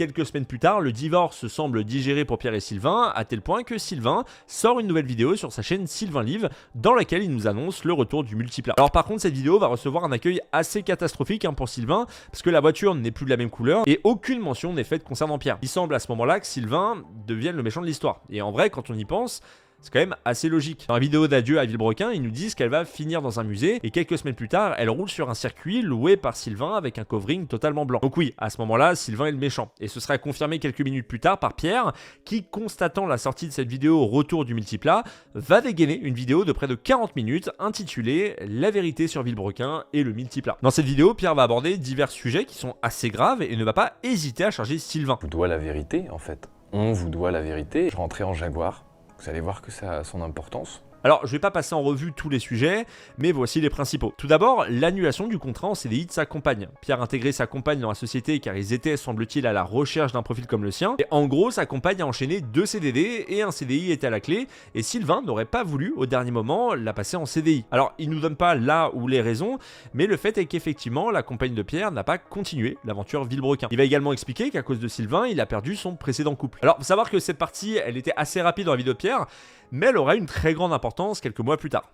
Quelques semaines plus tard, le divorce semble digéré pour Pierre et Sylvain, à tel point que Sylvain sort une nouvelle vidéo sur sa chaîne Sylvain Live, dans laquelle il nous annonce le retour du multiplat. Alors par contre, cette vidéo va recevoir un accueil assez catastrophique pour Sylvain, parce que la voiture n'est plus de la même couleur, et aucune mention n'est faite concernant Pierre. Il semble à ce moment-là que Sylvain devienne le méchant de l'histoire. Et en vrai, quand on y pense, c'est quand même assez logique. Dans la vidéo d'adieu à Villebrequin, ils nous disent qu'elle va finir dans un musée et quelques semaines plus tard, elle roule sur un circuit loué par Sylvain avec un covering totalement blanc. Donc oui, à ce moment-là, Sylvain est le méchant. Et ce sera confirmé quelques minutes plus tard par Pierre qui, constatant la sortie de cette vidéo au retour du multiplat, va dégainer une vidéo de près de 40 minutes intitulée La vérité sur Villebrequin et le multiplat. Dans cette vidéo, Pierre va aborder divers sujets qui sont assez graves et ne va pas hésiter à charger Sylvain. On vous doit la vérité en fait. On vous doit la vérité. Je rentrais en Jaguar. Vous allez voir que ça a son importance. Alors, je vais pas passer en revue tous les sujets, mais voici les principaux. Tout d'abord, l'annulation du contrat en CDI de sa compagne. Pierre a intégré sa compagne dans la société car ils étaient, semble-t-il, à la recherche d'un profil comme le sien. Et en gros, sa compagne a enchaîné 2 CDD et un CDI était à la clé. Et Sylvain n'aurait pas voulu, au dernier moment, la passer en CDI. Alors, il nous donne pas là où les raisons, mais le fait est qu'effectivement, la compagne de Pierre n'a pas continué l'aventure Villebrequin. Il va également expliquer qu'à cause de Sylvain, il a perdu son précédent couple. Alors, faut savoir que cette partie, elle était assez rapide dans la vidéo de Pierre, mais elle aura une très grande importance quelques mois plus tard.